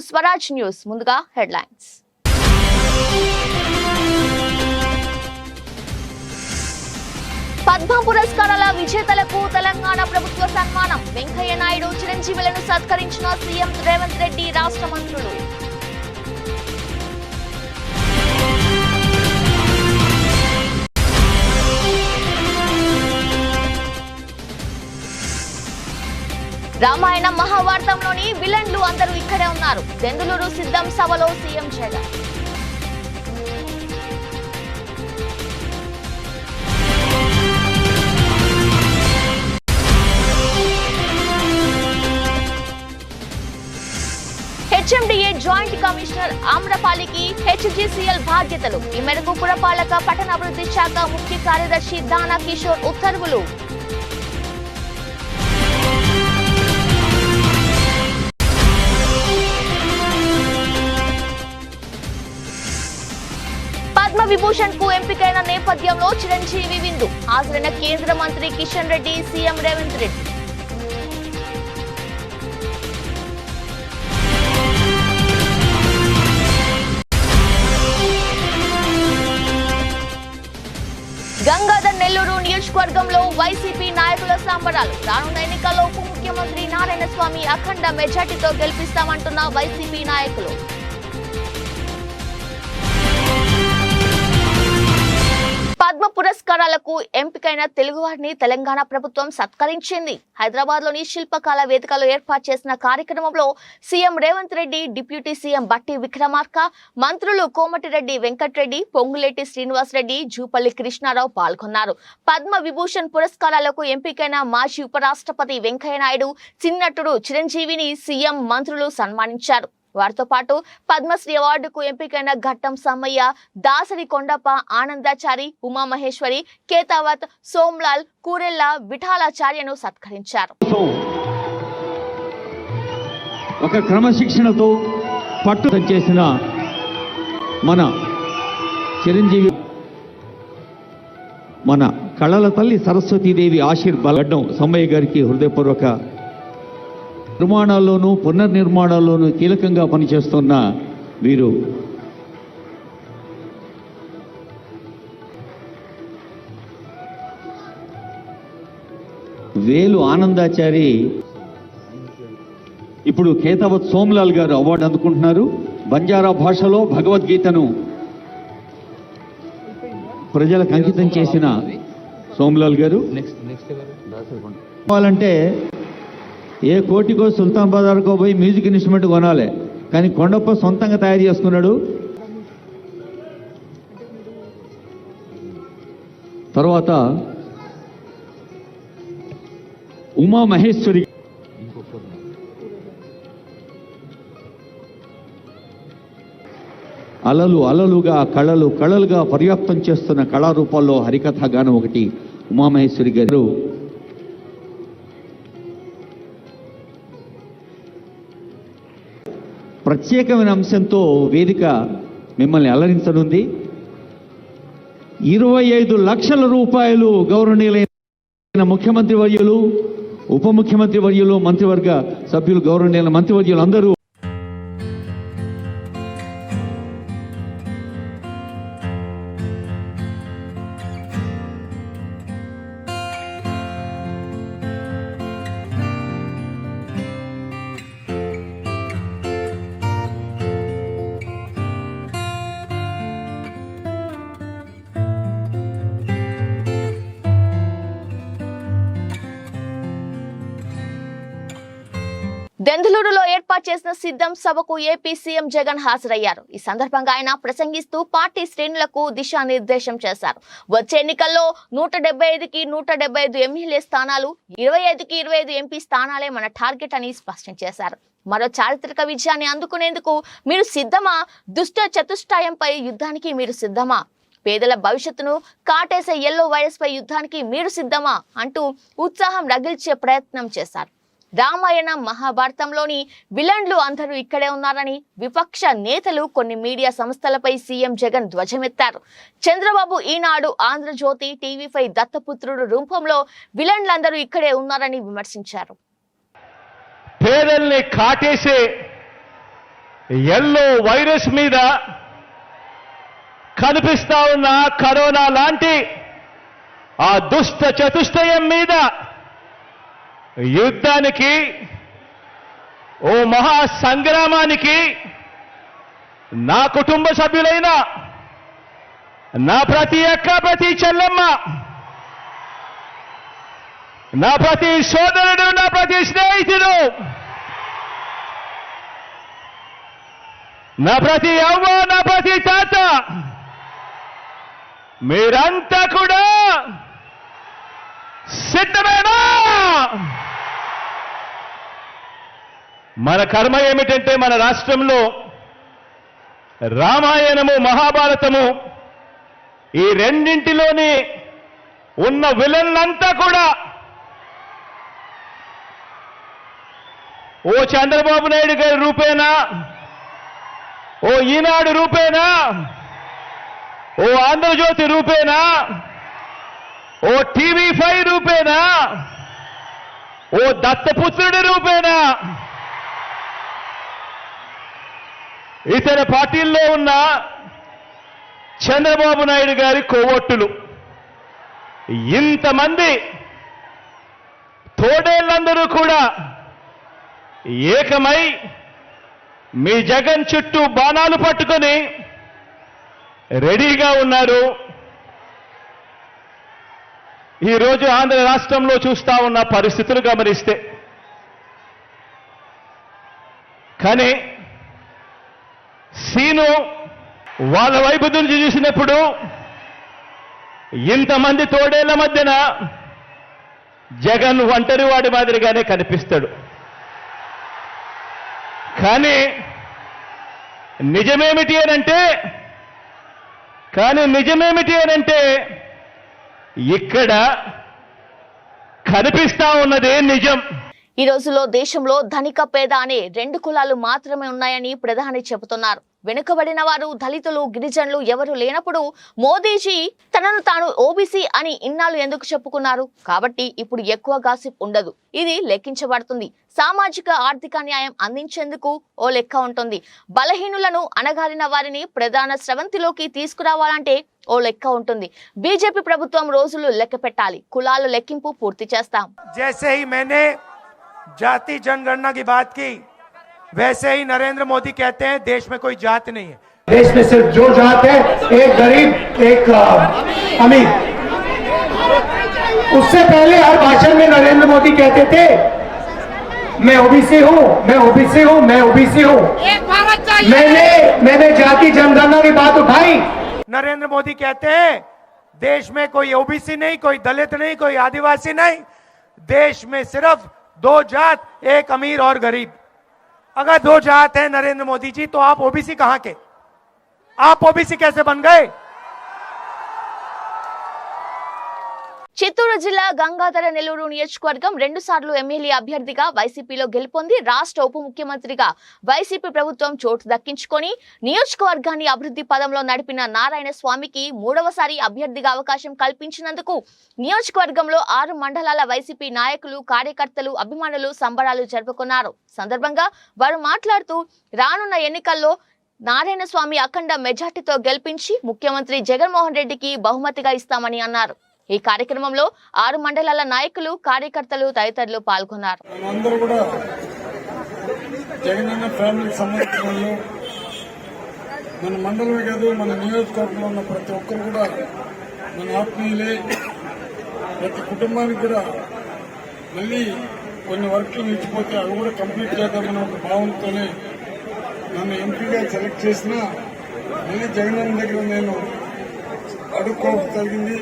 Swaraj news. ముందుగా headlines. Padma పురస్కారాల విజేతలకు తెలంగాణ ప్రభుత్వ సన్మానం. వెంకయ్య నాయుడు, చిరంజీవులను సత్కరించిన సీఎం రేవంత్ రెడ్డి, రాష్ట్ర మంత్రులు. రామాయణం మహాభారతంలోని విలన్లు అందరూ ఇక్కడే ఉన్నారు. దెందులూరు సిద్ధం సభలో CM Jagan. HMDA joint commissioner ఆమ్రపాలికి హెచ్జిసిఎల్ బాధ్యతలు. ఈ మేరకు పురపాలక పట్టణాభివృద్ధి శాఖ ముఖ్య కార్యదర్శి దానా కిషోర్ ఉత్తర్వులు. పద్మవిభూషణ్ కు ఎంపికైన నేపథ్యంలో చిరంజీవి విందు. హాజరైన కేంద్ర మంత్రి కిషన్ రెడ్డి, సీఎం రేవంత్ రెడ్డి. గంగాధర్ నెల్లూరు నియోజకవర్గంలో వైసీపీ నాయకుల సంబరాలు. రానున్న ఎన్నికల్లో ఉప ముఖ్యమంత్రి నారాయణ స్వామి అఖండ మెజార్టీతో గెలిపిస్తామంటున్న వైసీపీ నాయకులు. పద్మ పురస్కారాలకు ఎంపికైన తెలుగువారిని తెలంగాణ ప్రభుత్వం సత్కరించింది. హైదరాబాద్ లోని శిల్పకళ వేదికలో ఏర్పాటు చేసిన కార్యక్రమంలో CM Revanth Reddy, deputy CM బట్టి విక్రమార్క, మంత్రులు కోమటిరెడ్డి వెంకటరెడ్డి, పొంగులేటి శ్రీనివాసరెడ్డి, జూపల్లి కృష్ణారావు పాల్గొన్నారు. పద్మ విభూషణ్ పురస్కారాలకు ఎంపికైన మాజీ ఉపరాష్ట్రపతి వెంకయ్య నాయుడు, చిన్నట్టుడు చిరంజీవిని సీఎం, మంత్రులు సన్మానించారు. వారితో పాటు పద్మశ్రీ అవార్డుకు ఎంపికైన ఘట్టం సమ్మయ్య, దాసరి కొండప్ప, ఆనందాచారి, ఉమామహేశ్వరి, కేతావత్, సోమ్లాల్, కూరెల్ల, విఠాలాచార్యను సత్కరించారు. ఒక క్రమశిక్షణతో పట్టు చేసిన మన చిరంజీవి, మన కళల తల్లి సరస్వతీదేవి ఆశీర్వాదం సమ్మయ్య గారికి హృదయపూర్వక నిర్మాణాల్లోనూ పునర్నిర్మాణాల్లోనూ కీలకంగా పనిచేస్తున్న వీరు వేలు ఆనందాచారి, ఇప్పుడు కేతావత్ సోమ్లాల్ గారు అవార్డు అందుకుంటున్నారు. బంజారా భాషలో భగవద్గీతను ప్రజలకు అంకితం చేసిన సోమ్లాల్ గారు. కావాలంటే ఏ కోటికో సుల్తాన్ బజార్కో పోయి మ్యూజిక్ ఇన్స్ట్రుమెంట్ కొనాలి, కానీ కొండప్ప సొంతంగా తయారు చేసుకున్నాడు. తర్వాత ఉమామహేశ్వరి, అలలు అలలుగా, కళలు కళలుగా పర్యాప్తం చేస్తున్న కళారూపాల్లో హరికథ గానం ఒకటి. ఉమామహేశ్వరి గారు ప్రత్యేకమైన అంశంతో వేదిక మిమ్మల్ని అలరించనుంది. 25 లక్షల రూపాయలు గౌరవనీయులైన ముఖ్యమంత్రి వర్యులు, ఉప ముఖ్యమంత్రి వర్యులు, మంత్రివర్గ సభ్యులు, గౌరవనీయుల మంత్రివర్యులు అందరూ దెందులూరులో ఏర్పాటు చేసిన సిద్ధం సభకు ఏపీ సీఎం జగన్ హాజరయ్యారు. ఈ సందర్భంగా ఆయన ప్రసంగిస్తూ పార్టీ శ్రేణులకు దిశానిర్దేశం చేశారు. వచ్చే ఎన్నికల్లో 175కి 175 ఎమ్మెల్యే స్థానాలు, 25కి 25 ఎంపీ స్థానాలే మన టార్గెట్ అని స్పష్టం చేశారు. మరో చారిత్రక విజయాన్ని అందుకునేందుకు మీరు సిద్ధమా? దుష్ట చతుష్టయంపై యుద్ధానికి మీరు సిద్ధమా? పేదల భవిష్యత్తును కాటేసే ఎల్లో వైరస్ పై యుద్ధానికి మీరు సిద్ధమా అంటూ ఉత్సాహం రగిల్చే ప్రయత్నం చేశారు. రామాయణం మహాభారతంలోని విలన్లు అందరూ ఇక్కడే ఉన్నారని విపక్ష నేతలు, కొన్ని మీడియా సంస్థలపై సీఎం జగన్ ధ్వజమెత్తారు. చంద్రబాబు, ఈనాడు, ఆంధ్రజ్యోతి, టీవీ5 దత్తపుత్రుడు రూపంలో విలన్లందరూ ఇక్కడే ఉన్నారని విమర్శించారు. పేదల్ని కాటేసే ఎల్లో వైరస్ మీద కనిపిస్తా ఉన్న కరోనా లాంటి ఆ దుష్ట చతుష్టయం మీద యుద్ధానికి, ఓ మహా సంగ్రామానికి నా కుటుంబ సభ్యులైన నా ప్రతి అక్క, ప్రతి చెల్లెమ్మ, నా ప్రతి సోదరుడు, నా ప్రతి స్నేహితుడు, నా ప్రతి అవ్వ, నా ప్రతి తాత, మీరంతా కూడా సిద్ధమేనా? మన కర్మ ఏమిటంటే మన రాష్ట్రంలో రామాయణము, మహాభారతము ఈ రెండింటిలోని ఉన్న విలన్లంతా కూడా ఓ చంద్రబాబు నాయుడు గారి రూపేనా, ఓ ఈనాడు రూపేనా, ఓ ఆంధ్రజ్యోతి రూపేనా, ఓ TV5 రూపేనా, ఓ దత్తపుత్రుడి రూపేనా, ఇతర పార్టీల్లో ఉన్న చంద్రబాబు నాయుడు గారి కోవొట్టులు, ఇంతమంది తోడేళ్లందరూ కూడా ఏకమై మీ జగన్ చుట్టూ బాణాలు పట్టుకొని రెడీగా ఉన్నారు. ఈరోజు ఆంధ్ర రాష్ట్రంలో చూస్తా ఉన్న పరిస్థితులు గమనిస్తే, కానీ సీను వాళ్ళ వైపు నుంచి చూసినప్పుడు ఇంతమంది తోడేళ్ల మధ్యన జగన్ ఒంటరి వాడి మాదిరిగానే కనిపిస్తాడు. కానీ నిజమేమిటి అనంటే ఇక్కడ కనిపిస్తా ఉన్నదే నిజం. ఈ రోజులో దేశంలో ధనిక పేద అనే రెండు కులాలు మాత్రమే ఉన్నాయని ప్రధాని చెబుతున్నారు. వెనుకబడిన వారు, దళితులు, గిరిజనులు ఎవరు లేనప్పుడు మోదీజీ తనను తాను ఓబీసీ అని ఇన్నాళ్ళు ఎందుకు చెప్పుకున్నారు? కాబట్టి ఇప్పుడు ఎక్కువ గాసిప్ ఉండదు, ఇది లెక్కించబడుతుంది. సామాజిక ఆర్థిక న్యాయం అందించేందుకు ఓ లెక్క ఉంటుంది. బలహీనులను, అణగారిన వారిని ప్రధాన స్రవంతిలోకి తీసుకురావాలంటే ఓ లెక్క ఉంటుంది. బీజేపీ ప్రభుత్వం రోజులు లెక్క పెట్టాలి. కులాల లెక్కింపు పూర్తి చేస్తాం. जैसे ही मैंने जाति जनगणना की बात की, वैसे ही नरेंद्र मोदी कहते हैं देश में कोई जात नहीं है। देश में सिर्फ जो जात है, एक गरीब, एक अमीर। उससे पहले हर भाषण में नरेंद्र मोदी कहते थे मैं ओबीसी हूँ, मैं ओबीसी हूँ, मैं ओबीसी हूँ। मैंने जाति जनगणना की बात उठाई। नरेंद्र मोदी कहते हैं देश में कोई ओबीसी नहीं, कोई दलित नहीं, कोई आदिवासी नहीं, देश में सिर्फ दो जात, एक अमीर और गरीब। अगर दो जात है नरेंद्र मोदी जी, तो आप ओबीसी कहां के? आप ओबीसी कैसे बन गए? చిత్తూరు జిల్లా గంగాధర నెల్లూరు నియోజకవర్గం 2 సార్లు ఎమ్మెల్యే అభ్యర్థిగా వైసీపీలో గెలుపొంది రాష్ట్ర ఉప ముఖ్యమంత్రిగా వైసీపీ ప్రభుత్వం చోటు దక్కించుకొని నియోజకవర్గాన్ని అభివృద్ధి పదంలో నడిపిన నారాయణ స్వామికి 3వసారి అభ్యర్థిగా అవకాశం కల్పించినందుకు నియోజకవర్గంలో 6 మండలాల వైసీపీ నాయకులు, కార్యకర్తలు, అభిమానులు సంబరాలు జరుపుకున్నారు. సందర్భంగా వారు మాట్లాడుతూ రానున్న ఎన్నికల్లో నారాయణ స్వామి అఖండ మెజార్టీతో గెలిపించి ముఖ్యమంత్రి జగన్మోహన్ రెడ్డికి బహుమతిగా ఇస్తామని అన్నారు. ఈ కార్యక్రమంలో 6 మండలాల నాయకులు, కార్యకర్తలు తదితరులు పాల్గొన్నారు. అందరూ కూడా జగనన్న ఫ్యామిలీకి సంబంధించిన వాళ్ళు, మన మండలమే కాదు మన నియోజకవర్గంలో ఉన్న ప్రతి ఒక్కరు కూడా మన ఆత్మీయులే. ప్రతి కుటుంబానికి కూడా మళ్ళీ కొన్ని వర్క్లు నిలిచిపోతే అవి కూడా కంప్లీట్ చేద్దామన్న ఒక భావనతోనే నన్ను ఎంపీగా సెలెక్ట్ చేసినా మళ్ళీ జగనన్న దగ్గర నేను అడుక్కోవడం జరిగింది.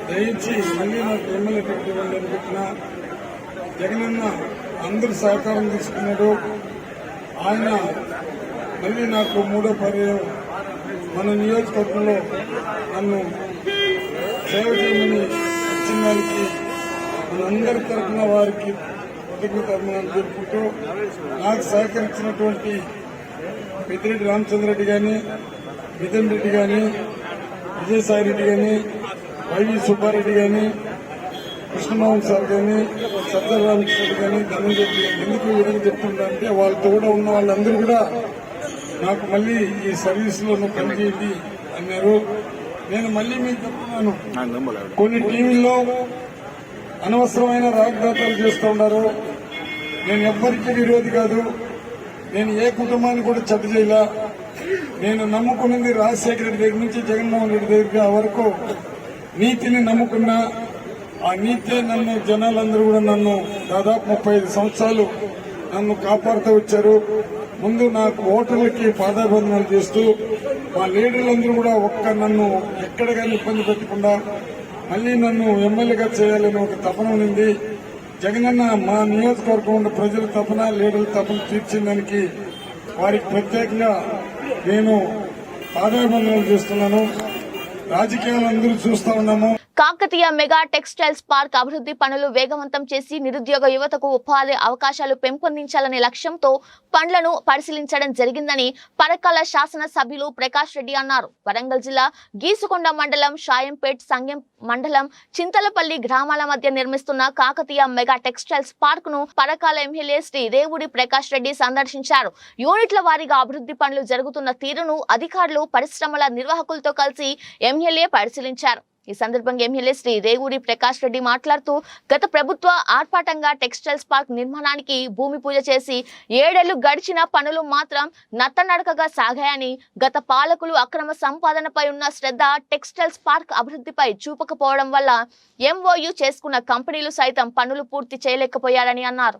దయించి మళ్ళీ నాకు ఎమ్మెల్యే టికెట్ ఇవ్వండి అని చెప్పిన జగనన్న అందరూ సహకారం తీసుకున్నాడు. ఆయన మళ్ళీ నాకు 3వ పర్యాయం మన నియోజకవర్గంలో నన్ను సేవ చేయమని వచ్చిన దానికి మనందరి తరఫున వారికి కృతజ్ఞతలు జరుపుకుంటూ నాకు సహకరించినటువంటి పెద్దిరెడ్డి రామచంద్రరెడ్డి కానీ, మిథున్ రెడ్డి కానీ, విజయసాయి రెడ్డి కానీ, వైవి సుబ్బారెడ్డి కానీ, కృష్ణమోహన్ సార్ కానీ సజ్జల రామకృష్ణ కానీ ధనంజయ ఎందుకు ఈ విధంగా చెప్తుంటే వాళ్ళతో కూడా ఉన్న వాళ్ళందరూ కూడా నాకు మళ్ళీ ఈ సర్వీస్ లో నువ్వు పనిచేయండి అన్నారు. నేను మళ్ళీ మీకు చెప్తున్నాను, కొన్ని టీవీల్లో అనవసరమైన రాగదాతాలు చేస్తూ ఉన్నారు. నేను ఎవ్వరికీ విరోధి కాదు. నేను ఏ కుటుంబాన్ని కూడా చెడ్డ చేయలా. నేను నమ్ముకున్నది రాజశేఖర రెడ్డి దగ్గర నుంచి జగన్మోహన్ రెడ్డి దగ్గర వరకు నీతిని నమ్ముకున్నా. ఆ నీతే నన్ను జనాలందరూ కూడా నన్ను దాదాపు 35 సంవత్సరాలు నన్ను కాపాడుతూ వచ్చారు. ముందు నాకు ఓటర్లకి పాదాబంధనాలు చేస్తూ మా లీడర్లందరూ కూడా నన్ను ఎక్కడ కానీ ఇబ్బంది పెట్టకుండా మళ్ళీ నన్ను ఎమ్మెల్యేగా చేయాలని ఒక తపన ఉంది. జగనన్న మా నియోజకవర్గం ఉన్న ప్రజల తపన, లీడర్ల తపన తీర్చేదానికి వారికి ప్రత్యేకంగా నేను పాదాబంధనాలు చేస్తున్నాను. రాజకీయాలు అందరూ చూస్తా ఉన్నాము. కాకతీయ మెగా టెక్స్టైల్స్ పార్క్ అభివృద్ధి పనులు వేగవంతం చేసి నిరుద్యోగ యువతకు ఉపాధి అవకాశాలు పెంపొందించాలనే లక్ష్యంతో పనులను పరిశీలించడం జరిగిందని పరకాల శాసన సభ్యులు ప్రకాష్ రెడ్డి అన్నారు. వరంగల్ జిల్లా గీసుకొండ మండలం షాయంపేట్, సంగెం మండలం చింతలపల్లి గ్రామాల మధ్య నిర్మిస్తున్న కాకతీయ మెగా టెక్స్టైల్స్ పార్క్ ను పరకాల ఎమ్మెల్యే శ్రీ రేవూరి ప్రకాష్ రెడ్డి సందర్శించారు. యూనిట్ల వారీగా అభివృద్ధి పనులు జరుగుతున్న తీరును అధికారులు, పరిశ్రమల నిర్వాహకులతో కలిసి ఎమ్మెల్యే పరిశీలించారు. ఈ సందర్భంగా ఎమ్మెల్యే శ్రీ రేవూరి ప్రకాష్ రెడ్డి మాట్లాడుతూ గత ప్రభుత్వ ఆర్భాటంగా టెక్స్టైల్స్ పార్క్ నిర్మాణానికి భూమి పూజ చేసి 7 ఏళ్లు గడిచిన పనులు మాత్రం నత్తనడకగా సాగాయని, గత పాలకులు అక్రమ సంపాదనపై ఉన్న శ్రద్ధ టెక్స్టైల్స్ పార్క్ అభివృద్ధిపై చూపకపోవడం వల్ల MOU చేసుకున్న కంపెనీలు సైతం పనులు పూర్తి చేయలేకపోయారని అన్నారు.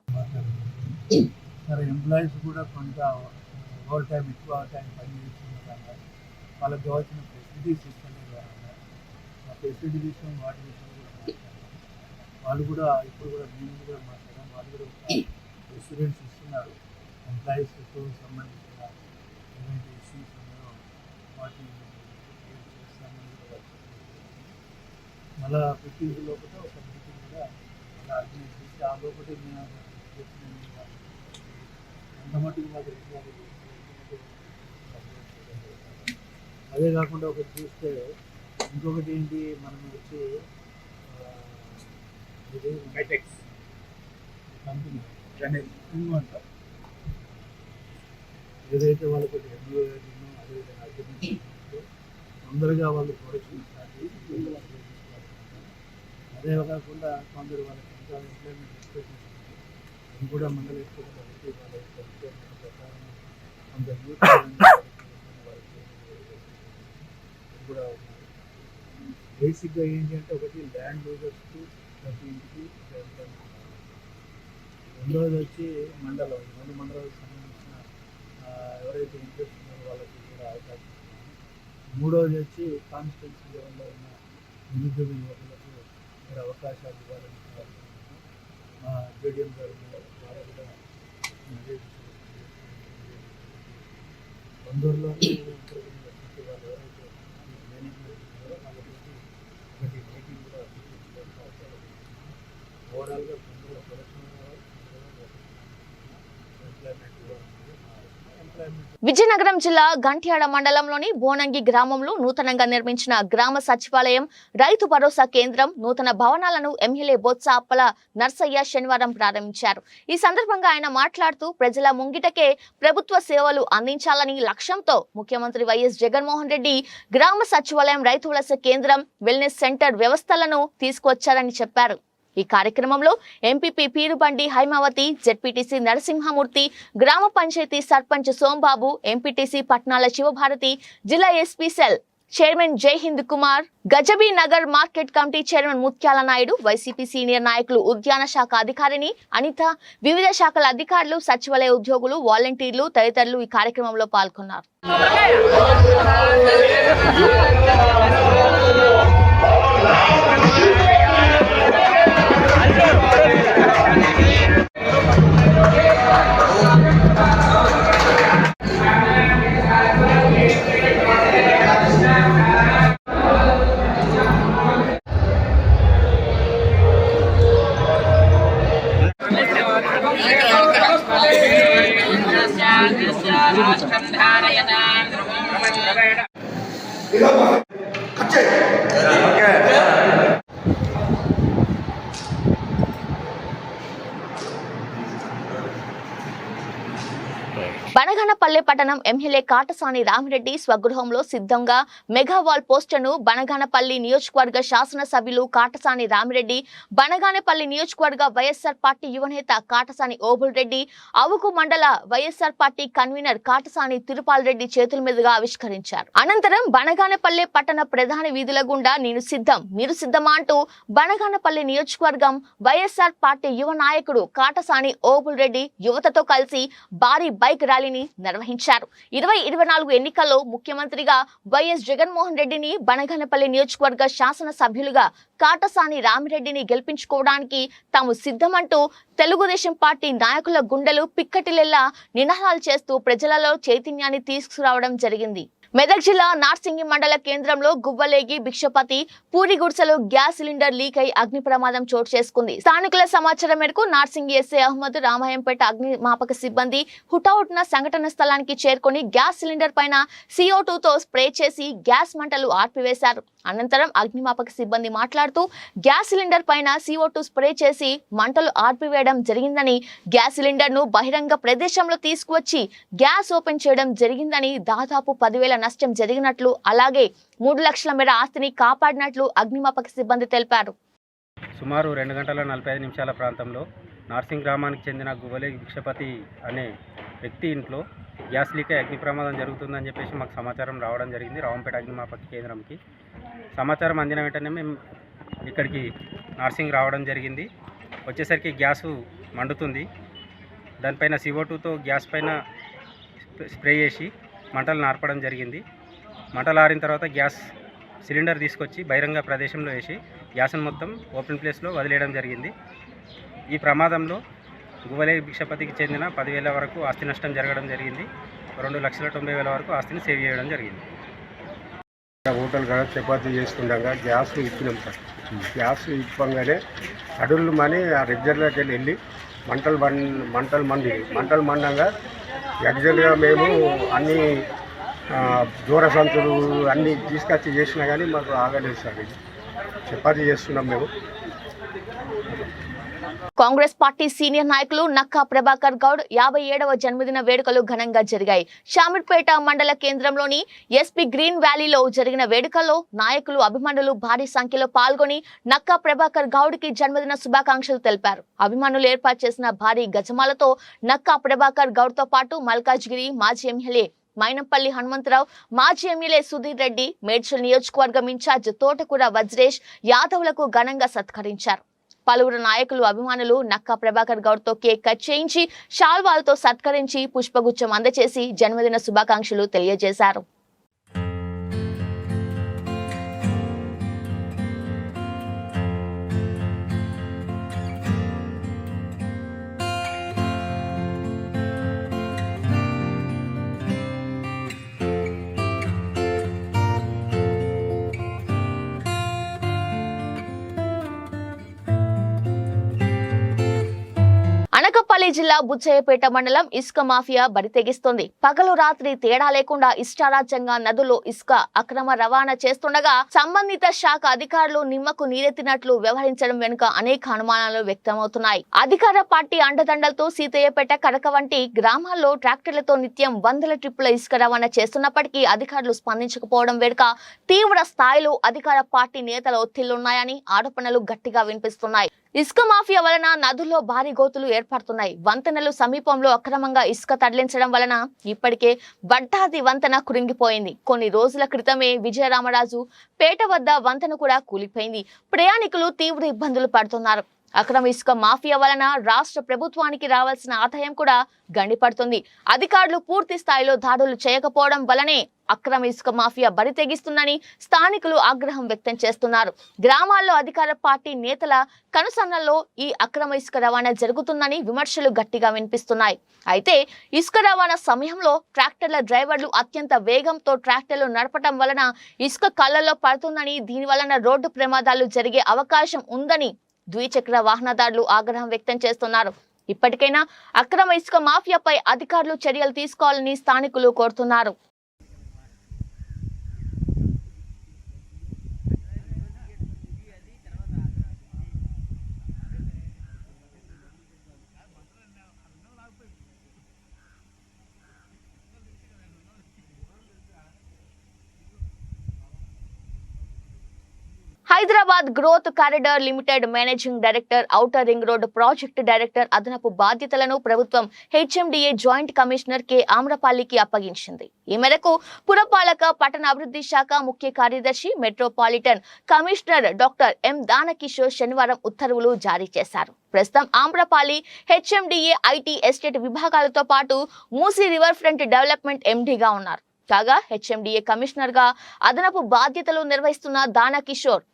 ఫెసిలిటీ విషయం వాటి విషయం కూడా వాళ్ళు కూడా ఇప్పుడు కూడా మేము కూడా మాట్లాడాం. వాళ్ళు కూడా ఎక్స్పీరియన్స్ ఇస్తున్నారు. ఎంప్లాయీస్తో సంబంధించిన ఏమైతే ఇష్యూస్ ఉన్నాయో వాటిని చేస్తామని కూడా మళ్ళా 15 లోపల ఒక మీటింగ్ కూడా అలా ఆర్గనైజ్ చేసి ఆ లోపల ఎంత మట్టుకు మాకు అదే కాకుండా ఒకటి చూస్తే ఇంకొకటి ఏంటి, మనం వచ్చి బైటెక్స్ కంపెనీ అంట ఏదైతే వాళ్ళకి అదేవిధంగా తొందరగా వాళ్ళు ప్రొడక్షన్ స్టార్ట్ చేసి అదే కాకుండా కొందరు వాళ్ళకి ఇంకా ఎంప్లాయ్మెంట్ ఎక్స్పెక్టేషన్ అది కూడా మండల ఎక్స్పెక్ట్ వాళ్ళ ప్రకారం కొంత యూత్ కూడా బేసిక్గా ఏంటి అంటే ఒకటి ల్యాండ్ యూజర్స్కి ప్రతి ఇంటికి రెండవది వచ్చి మండలం, 2 మండలాలకు సంబంధించిన ఎవరైతే ఇంట్రెస్ట్ ఉన్నారో వాళ్ళకి కూడా అవకాశం ఇస్తున్నాము. మూడవది వచ్చి కాన్స్టిట్యున్సీ లెవెల్లో ఉన్న నిరుద్యోగ యువకులకు కూడా అవకాశాలు ఇవ్వాలని మా జేడీఎం గారు ద్వారా కూడా తొందరలో వాళ్ళు ఎవరైతే మేనేజ్మెంట్ ఉన్నారో వాళ్ళకి ఒకటి మీటింగ్ కూడా ఓవరాల్గా తొందరగా ప్రొడక్షన్ విజయనగరం జిల్లా గంట్యాడ మండలంలోని బోనంగి గ్రామంలో నూతనంగా నిర్మించిన గ్రామ సచివాలయం, రైతు భరోసా కేంద్రం, నూతన భవనాలను ఎమ్మెల్యే బొత్స అప్పల నర్సయ్య శనివారం ప్రారంభించారు. ఈ సందర్భంగా ఆయన మాట్లాడుతూ ప్రజల ముంగిటకే ప్రభుత్వ సేవలు అందించాలని లక్ష్యంతో ముఖ్యమంత్రి వైఎస్ జగన్మోహన్ రెడ్డి గ్రామ సచివాలయం, రైతు భరోసా కేంద్రం, వెల్నెస్ సెంటర్ వ్యవస్థలను తీసుకువచ్చారని చెప్పారు. ఈ కార్యక్రమంలో ఎంపీపీ పీరుబండి హైమావతి, జెడ్పీటీసీ నరసింహమూర్తి, గ్రామ పంచాయతీ సర్పంచ్ సోంబాబు, ఎంపీటీసీ పట్నాల శివభారతి, జిల్లా SP cell chairman Jai Hind Kumar, Gajabi Nagar market committee chairman Muthyala Naidu, YCP senior నాయకులు, ఉద్యాన శాఖ అధికారిని అనిత, వివిధ శాఖల అధికారులు, సచివాలయ ఉద్యోగులు, వాలంటీర్లు తదితరులు ఈ కార్యక్రమంలో పాల్గొన్నారు. పట్టణం ఎమ్మెల్యే కాటసాని రామిరెడ్డి స్వగృహంలో సిద్ధంగా మెగావాల్ పోస్టర్ను బనగానపల్లి నియోజకవర్గ శాసనసభ్యులు కాటసాని రామిరెడ్డి, బనగానపల్లి నియోజకవర్గ వైఎస్ఆర్ పార్టీ యువనేత కాటసాని ఓబుల్ రెడ్డి, అవుకు మండల వైఎస్ఆర్ పార్టీ కన్వీనర్ కాటసాని తిరుపాల్ రెడ్డి చేతుల మీదుగా ఆవిష్కరించారు. అనంతరం బనగానపల్లి పట్టణ ప్రధాన వీధుల గుండా నేను సిద్ధం మీరు సిద్ధమా అంటూ బనగానపల్లి నియోజకవర్గం వైఎస్ఆర్ పార్టీ యువ నాయకుడు కాటసాని ఓబుల్ రెడ్డి యువతతో కలిసి భారీ బైక్ ర్యాలీని నిర్వహించారు. 2024 ఎన్నికల్లో ముఖ్యమంత్రిగా వైఎస్ జగన్మోహన్ రెడ్డిని, బనగానపల్లి నియోజకవర్గ శాసన సభ్యులుగా కాటసాని రామిరెడ్డిని గెలిపించుకోవడానికి తాము సిద్ధమంటూ తెలుగుదేశం పార్టీ నాయకుల గుండెలు పిక్కటిలెల్లా నినాదాలు చేస్తూ ప్రజలలో చైతన్యాన్ని తీసుకురావడం జరిగింది. మెదక్ జిల్లా నార్సింగి మండల కేంద్రంలో గువ్వలేగి భిక్షపతి పూరి గుడిసెలో గ్యాస్ సిలిండర్ లీక్ అయి అగ్ని ప్రమాదం చోటు చేసుకుంది. స్థానికుల సమాచారం మేరకు నార్సింగి ఎస్ఐ అహ్మద్, రామాయంపేట అగ్నిమాపక సిబ్బంది హుటాహుటిన సంఘటన స్థలానికి చేరుకుని గ్యాస్ సిలిండర్ పైన CO2తో స్ప్రే చేసి గ్యాస్ మంటలు ఆర్పివేశారు. అనంతరం అగ్నిమాపక సిబ్బంది మాట్లాడుతూ గ్యాస్ సిలిండర్ పైన CO2 స్ప్రే చేసి మంటలు ఆర్పివేయడం జరిగిందని, గ్యాస్ సిలిండర్ ను బహిరంగ ప్రదేశంలో తీసుకువచ్చి గ్యాస్ ఓపెన్ చేయడం జరిగిందని, దాదాపు 10,000 నష్టం జరిగినట్లు, అలాగే 3 లక్షల మేర ఆస్తిని కాపాడినట్లు అగ్నిమాపక సిబ్బంది తెలిపారు. సుమారు 2 గంటల 45 నిమిషాల ప్రాంతంలో నార్సింగ్ గ్రామానికి చెందిన గువ్వలేగి భిక్షపతి అనే వ్యక్తి ఇంట్లో గ్యాస్ లీక్ అయి అగ్ని ప్రమాదం జరుగుతుందని చెప్పేసి మాకు సమాచారం రావడం జరిగింది. రావంపేట అగ్నిమాపక కేంద్రంకి సమాచారం అందిన వెంటనే మేము ఇక్కడికి నార్సింగ్ రావడం జరిగింది. వచ్చేసరికి గ్యాసు మండుతుంది. దానిపైన CO2తో గ్యాస్ పైన స్ప్రే చేసి మంటలు నార్పడం జరిగింది. మంటలు ఆరిన తర్వాత గ్యాస్ సిలిండర్ తీసుకొచ్చి బహిరంగ ప్రదేశంలో వేసి గ్యాస్ను మొత్తం ఓపెన్ ప్లేస్లో వదిలేయడం జరిగింది. ఈ ప్రమాదంలో గువ్వలేగి భిక్షపతికి చెందిన 10,000 వరకు ఆస్తి నష్టం జరగడం జరిగింది. 2,90,000 వరకు ఆస్తిని సేవ్ చేయడం జరిగింది. హోటల్ కాడ చపాతీ చేసుకుండగా గ్యాస్ ఇప్పినాం సార్. గ్యాస్ ఇప్పగానే అడుళ్ళు మని ఆ రెగ్యులర్కి వెళ్ళి మంటలు మండగా యాక్చువల్గా మేము అన్ని దూర సంచులు అన్నీ తీసుకొచ్చి చేసినా కానీ మాకు ఆగలేదు సార్. చపాతీ చేస్తున్నాం మేము. కాంగ్రెస్ పార్టీ సీనియర్ నాయకులు నక్కా ప్రభాకర్ గౌడ్ 57వ జన్మదిన వేడుకలు ఘనంగా జరిగాయి. షామీర్పేట మండల కేంద్రంలోని SP గ్రీన్ వ్యాలీలో జరిగిన వేడుకల్లో నాయకులు, అభిమానులు భారీ సంఖ్యలో పాల్గొని నక్కా ప్రభాకర్ గౌడ్ కి జన్మదిన శుభాకాంక్షలు తెలిపారు. అభిమానులు ఏర్పాటు చేసిన భారీ గజమాలతో నక్కా ప్రభాకర్ గౌడ్ తో పాటు మల్కాజ్గిరి మాజీ ఎమ్మెల్యే మైనంపల్లి హనుమంతరావు, మాజీ ఎమ్మెల్యే సుధీర్ రెడ్డి, మేడ్చల్ నియోజకవర్గం ఇన్ఛార్జ్ తోటకూర వజ్రేష్ యాదవ్లకు ఘనంగా సత్కరించారు. పలువురు నాయకులు, అభిమానులు నక్కా ప్రభాకర్ గౌడ్ తో కేక్ కట్ చేయించి శాల్వాలతో సత్కరించి పుష్పగుచ్చం అందజేసి జన్మదిన శుభాకాంక్షలు తెలియజేశారు. అనకాపల్లి జిల్లా బుచ్చయ్యపేట మండలం ఇసుక మాఫియా బరితెగిస్తోంది. పగలు రాత్రి తేడా లేకుండా ఇష్టారాజ్యంగా నదుల్లో ఇసుక అక్రమ రవాణా చేస్తుండగా సంబంధిత శాఖ అధికారులు నిమ్మకు నీరెత్తినట్లు వ్యవహరించడం వెనుక అనేక అనుమానాలు వ్యక్తమవుతున్నాయి. అధికార పార్టీ అండదండలతో సీతయ్యపేట, కడక వంటి గ్రామాల్లో ట్రాక్టర్లతో నిత్యం 100 ట్రిప్పుల ఇసుక రవాణా చేస్తున్నప్పటికీ అధికారులు స్పందించకపోవడం వెనుక తీవ్ర స్థాయిలో అధికార పార్టీ నేతల ఒత్తిళ్లున్నాయని ఆరోపణలు గట్టిగా వినిపిస్తున్నాయి. ఇసుక మాఫియా వలన నదుల్లో భారీ గోతులు ఏర్పడుతున్నాయి. వంతెనలు సమీపంలో అక్రమంగా ఇసుక తరలించడం వలన ఇప్పటికే వడ్డాది వంతెన కురింగిపోయింది. కొన్ని రోజుల క్రితమే విజయరామరాజు పేట వద్ద వంతెన కూడా కూలిపోయింది. ప్రయాణికులు తీవ్ర ఇబ్బందులు పడుతున్నారు. అక్రమ ఇసుక మాఫియా వలన రాష్ట్ర ప్రభుత్వానికి రావాల్సిన ఆదాయం కూడా గండిపడుతుంది. అధికారులు పూర్తి స్థాయిలో దాడులు చేయకపోవడం వలనే అక్రమ ఇసుక మాఫియా బరి తెగిస్తుందని స్థానికులు ఆగ్రహం వ్యక్తం చేస్తున్నారు. గ్రామాల్లో అధికార పార్టీ నేతల కనుసన్నల్లో ఈ అక్రమ ఇసుక రవాణా జరుగుతుందని విమర్శలు గట్టిగా వినిపిస్తున్నాయి. అయితే ఇసుక రవాణా సమయంలో ట్రాక్టర్ల డ్రైవర్లు అత్యంత వేగంతో ట్రాక్టర్లు నడపడం వలన ఇసుక కళ్ళల్లో పడుతుందని, దీని వలన రోడ్డు ప్రమాదాలు జరిగే అవకాశం ఉందని ద్విచక్ర వాహనదారులు ఆగ్రహం వ్యక్తం చేస్తున్నారు. ఇప్పటికైనా అక్రమ ఇసుక మాఫియాపై అధికారులు చర్యలు తీసుకోవాలని స్థానికులు కోరుతున్నారు. Hyderabad growth corridor limited managing director, outer ring road project director అదనపు బాధ్యతలను ప్రభుత్వం హెచ్ఎండిఏ జాయింట్ కమిషనర్ కె ఆమ్రపాలికి అప్పగించింది. ఈ మేరకు పురపాలక పట్టణ అభివృద్ధి శాఖ ముఖ్య కార్యదర్శి metropolitan commissioner doctor M Danakishore శనివారం ఉత్తర్వులు జారీ చేశారు. ప్రస్తుతం ఆమ్రపాలి హెచ్ఎండిఏ ఐటీ ఎస్టేట్ విభాగాలతో పాటు మూసీ రివర్ ఫ్రంట్ డెవలప్మెంట్ ఎండీగా ఉన్నారు. కాగా హెచ్ఎండిఏ కమిషనర్ గా అదనపు బాధ్యతలు నిర్వహిస్తున్న దానకిషోర్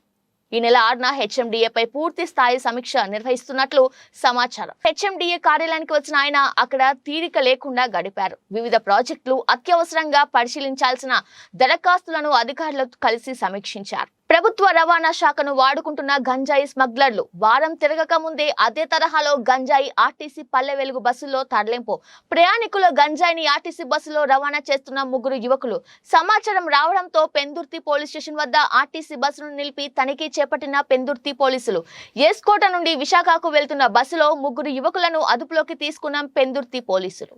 ఈ నెల 6న హెచ్ఎండిఏపై పూర్తి స్థాయి సమీక్ష నిర్వహిస్తున్నట్లు సమాచారం. హెచ్ఎండిఏ కార్యాలయానికి వచ్చిన ఆయన అక్కడ తీరిక లేకుండా గడిపారు. వివిధ ప్రాజెక్టులు అత్యవసరంగా పరిశీలించాల్సిన దరఖాస్తులను అధికారులతో కలిసి సమీక్షించారు. ప్రభుత్వ రవాణా శాఖను వాడుకుంటున్న గంజాయి స్మగ్లర్లు వారం తిరగక ముందే అదే తరహాలో గంజాయి ఆర్టీసీ పల్లె వెలుగు బస్సుల్లో తరలింపు. ప్రయాణికుల గంజాయిని ఆర్టీసీ బస్సులో రవాణా చేస్తున్న 3 యువకులు. సమాచారం రావడంతో పెందుర్తి పోలీస్ స్టేషన్ వద్ద ఆర్టీసీ బస్సును నిలిపి తనిఖీ చేపట్టిన పెందుర్తి పోలీసులు ఎస్కోట నుండి విశాఖకు వెళ్తున్న బస్సులో 3 యువకులను అదుపులోకి తీసుకున్న పెందుర్తి పోలీసులు.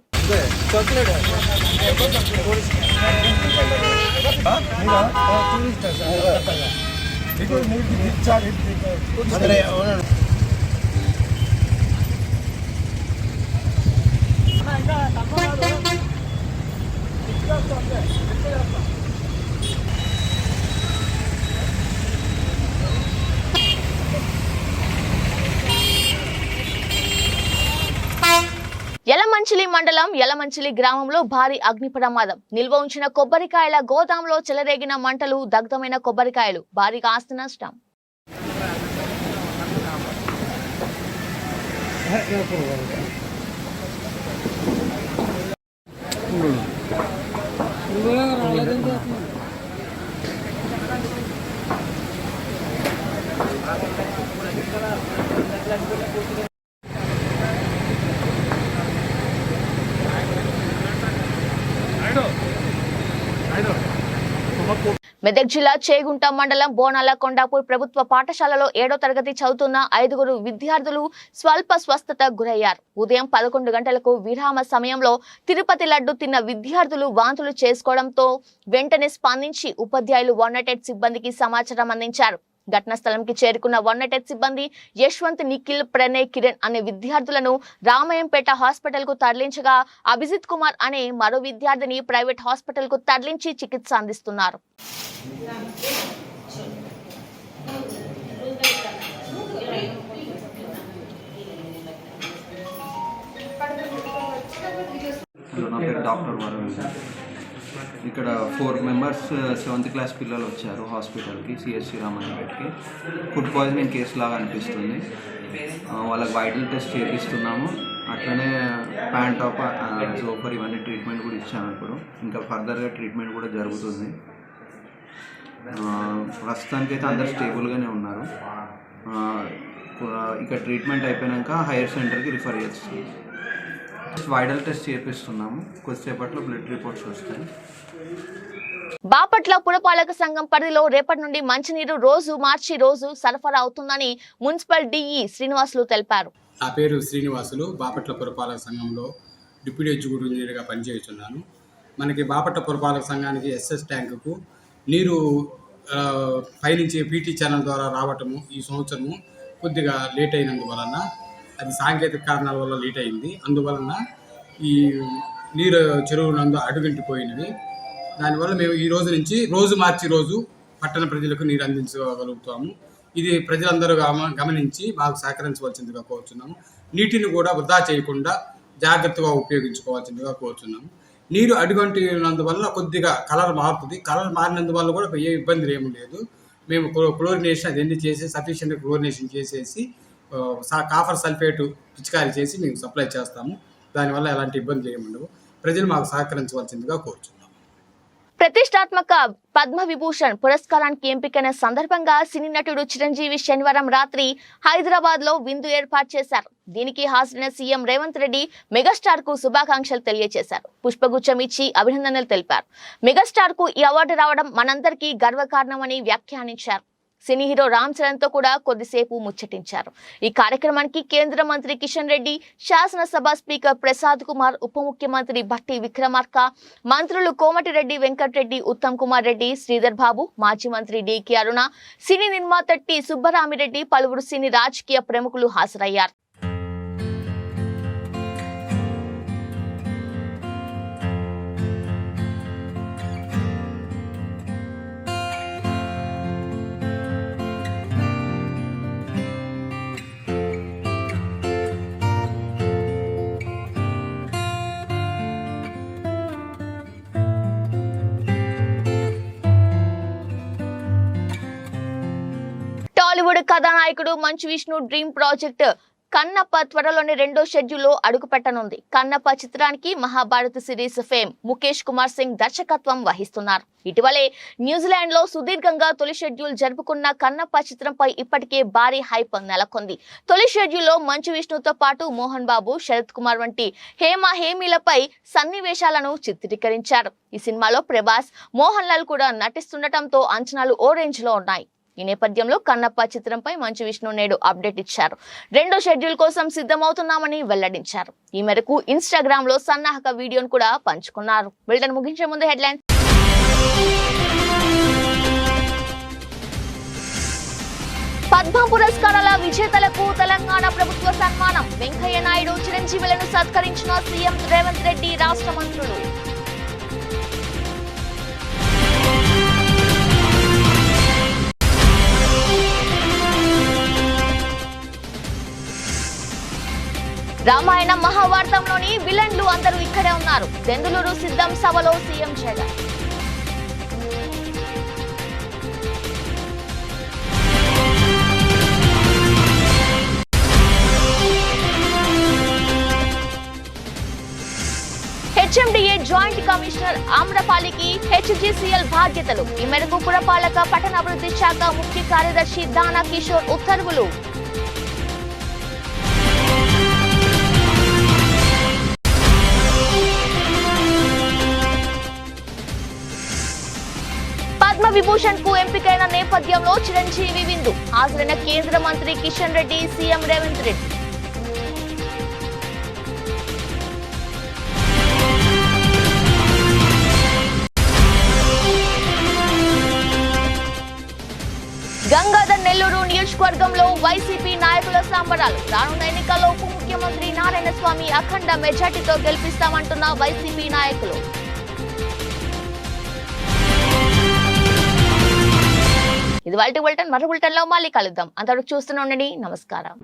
యలమంచిలి మండలం యలమంచిలి గ్రామంలో భారీ అగ్ని ప్రమాదం. నిల్వ ఉంచిన కొబ్బరికాయల గోదాంలో చెలరేగిన మంటలు, దగ్ధమైన కొబ్బరికాయలు, భారీగా ఆస్తి నష్టం. మెదక్ జిల్లా చేగుంట మండలం బోనాల కొండాపూర్ ప్రభుత్వ పాఠశాలలో 7వ తరగతి చదువుతున్న 5 విద్యార్థులు స్వల్ప స్వస్థత గురయ్యారు. ఉదయం 11 గంటలకు విరామ సమయంలో తిరుపతి లడ్డు తిన్న విద్యార్థులు వాంతులు చేసుకోవడంతో వెంటనే స్పందించి ఉపాధ్యాయులు 108 సిబ్బందికి సమాచారం అందించారు. ఘటనా స్థలంకి చేరుకున్న 108 సిబ్బంది యశ్వంత్, నిఖిల్, ప్రణయ్, కిరణ్ అనే విద్యార్థులను రామయంపేట హాస్పిటల్ కు తరలించగా అభిజిత్ కుమార్ అనే మరో విద్యార్థిని ప్రైవేట్ హాస్పిటల్ కు తరలించి చికిత్స అందిస్తున్నారు. నా పేరు డాక్టర్ వరుణ్. ఇక్కడ 4 మెంబర్స్ 7th క్లాస్ పిల్లలు వచ్చారు హాస్పిటల్కి, సిఎస్సి రామాయణపేటకి. ఫుడ్ పాయిజనింగ్ కేసు లాగా అనిపిస్తుంది. వాళ్ళకి వైటల్ టెస్ట్ చేపిస్తున్నాము. అట్లనే ప్యాంటాప్, జోఫర్ ఇవన్నీ ట్రీట్మెంట్ కూడా ఇచ్చాము. ఇప్పుడు ఇంకా ఫర్దర్గా ట్రీట్మెంట్ కూడా జరుగుతుంది. ప్రస్తుతానికైతే అందరు స్టేబుల్గానే ఉన్నారు. ఇక ట్రీట్మెంట్ అయిపోయాక హైయర్ సెంటర్కి రిఫర్ చేస్తాము. వైరల్ టెస్ట్ చేపిస్తున్నాము. కొద్దిసేపట్లో బ్లడ్ రిపోర్ట్స్ వస్తాయి. బాపట్ల పురపాలక సంఘం పరిధిలో రేపటి నుండి మంచినీరు రోజు మార్చి రోజు సరఫరా అవుతుందని మున్సిపల్ డిఈ శ్రీనివాసులు తెలిపారు. నా పేరు శ్రీనివాసులు. బాపట్ల పురపాలక సంఘంలో డిప్యూటీ ఎగ్జిక్యూటివ్ ఇంజనీర్గా పనిచేస్తున్నాను. మనకి బాపట్ల పురపాలక సంఘానికి ఎస్ఎస్ ట్యాంకుకు నీరు పైనుంచి పీటీ ఛానల్ ద్వారా రావటము ఈ సంవత్సరము కొద్దిగా లేట్ అయినందువలన, అది సాంకేతిక కారణాల వల్ల లేట్ అయింది. అందువలన ఈ నీరు చెరువు నందు అడుగంటిపోయినవి. దానివల్ల మేము ఈ రోజు నుంచి రోజు మార్చి రోజు పట్టణ ప్రజలకు నీరు అందించగలుగుతాము. ఇది ప్రజలందరూ గమనించి మాకు సహకరించవలసిందిగా కోరుచున్నాము. నీటిని కూడా వృధా చేయకుండా జాగ్రత్తగా ఉపయోగించుకోవాల్సిందిగా కోరుచున్నాము. నీరు అడుగంటినందువల్ల కొద్దిగా కలర్ మారుతుంది. కలర్ మారినందువల్ల కూడా ఏ ఇబ్బంది ఏమీ లేదు. మేము క్లోరినేషన్ అదన్నీ చేసి సఫిషియెంట్గా క్లోరినేషన్ చేసేసి కాపర్ సల్ఫేటు పిచికారీ చేసి మేము సప్లై చేస్తాము. దానివల్ల ఎలాంటి ఇబ్బందులు ఏమి ఉండవు. ప్రజలు మాకు సహకరించవలసిందిగా కోరుచున్నాము. ప్రతిష్టాత్మక పద్మ విభూషణ్ పురస్కారానికి ఎంపికైన సందర్భంగా సినీ నటుడు చిరంజీవి శనివారం రాత్రి హైదరాబాద్ లో విందు ఏర్పాటు చేశారు. దీనికి హాజరైన సీఎం రేవంత్ రెడ్డి మెగాస్టార్ కు శుభాకాంక్షలు తెలియజేశారు. పుష్పగుచ్చం ఇచ్చి అభినందనలు తెలిపారు. మెగాస్టార్ కు ఈ అవార్డు రావడం మనందరికీ గర్వకారణమని వ్యాఖ్యానించారు. సినీ హీరో రామ్ చరణ్ తో కూడా కొద్దిసేపు ముచ్చటించారు. ఈ కార్యక్రమానికి కేంద్ర మంత్రి కిషన్ రెడ్డి, శాసనసభ స్పీకర్ ప్రసాద్ కుమార్, ఉప ముఖ్యమంత్రి భట్టి విక్రమార్క, మంత్రులు కోమటిరెడ్డి వెంకటరెడ్డి, ఉత్తమ్ కుమార్ రెడ్డి, శ్రీధర్ బాబు, మాజీ మంత్రి డికే అరుణ, సినీ నిర్మాత టి సుబ్బరామిరెడ్డి, పలువురు సినీ రాజకీయ ప్రముఖులు హాజరయ్యారు. టాలీవుడ్ కథానాయకుడు మంచు విష్ణు డ్రీమ్ ప్రాజెక్ట్ కన్నప్ప త్వరలోనే 2వ షెడ్యూల్లో అడుగుపెట్టనుంది. కన్నప్ప చిత్రానికి మహాభారత్ సిరీస్ ఫేమ్ ముఖేష్ కుమార్ సింగ్ దర్శకత్వం వహిస్తున్నారు. ఇటీవలే న్యూజిలాండ్ లో సుదీర్ఘంగా తొలి షెడ్యూల్ జరుపుకున్న కన్నప్ప చిత్రంపై ఇప్పటికే భారీ హైప్ నెలకొంది. తొలి షెడ్యూల్లో మంచు విష్ణుతో పాటు మోహన్ బాబు, శరత్ కుమార్ వంటి హేమీలపై సన్నివేశాలను చిత్రీకరించారు. ఈ సినిమాలో ప్రభాస్, మోహన్ లాల్ కూడా నటిస్తుండటంతో అంచనాలు ఓ రేంజ్ లో ఉన్నాయి. ఈ నేపథ్యంలో కన్నప్ప చిత్రంపై మంచు విష్ణు నేడు అప్డేట్ ఇచ్చారు. 2వ షెడ్యూల్ కోసం సిద్ధమవుతున్నామని వెల్లడించారు. ఈ మేరకు ఇన్స్టాగ్రామ్ లో సన్నాహక వీడియోను కూడా పంచుకున్నారు. బులెటిన్ ముగించే ముందు హెడ్లైన్స్. పద్మ పురస్కారాల విజేతలకు తెలంగాణ ప్రభుత్వ సన్మానం. వెంకయ్య నాయుడు, చిరంజీవులను సత్కరించిన సీఎం రేవంత్ రెడ్డి, రాష్ట్ర మంత్రులు. రామాయణం మహాభారతంలోని విలన్లు అందరూ ఇక్కడే ఉన్నారు. దెందులూరు సిద్ధం సభలో CM Jagan. HMDA joint commissioner ఆమ్రపాలికి హెచ్జిసిఎల్ బాధ్యతలు. ఈ మేరకు పురపాలక పట్టణాభివృద్ధి శాఖ ముఖ్య కార్యదర్శి దానా కిషోర్ ఉత్తర్వులు. పద్మవిభూషణ్ కు ఎంపికైన నేపథ్యంలో చిరంజీవి విందు. హాజరైన కేంద్ర మంత్రి కిషన్ రెడ్డి, సీఎం రేవంత్ రెడ్డి. గంగాధర్ నెల్లూరు నియోజకవర్గంలో వైసీపీ నాయకుల సంబరాలు. రానున్న ఎన్నికల్లో ఉప ముఖ్యమంత్రి నారాయణ స్వామి అఖండ మెజార్టీతో గెలిపిస్తామంటున్న వైసీపీ నాయకులు. ఇది వాల్టి బులెటిన్. మరో బులెటిన్ లో మళ్ళీ కలుద్దాం. అంతవరకు చూస్తూనే ఉండండి. నమస్కారం.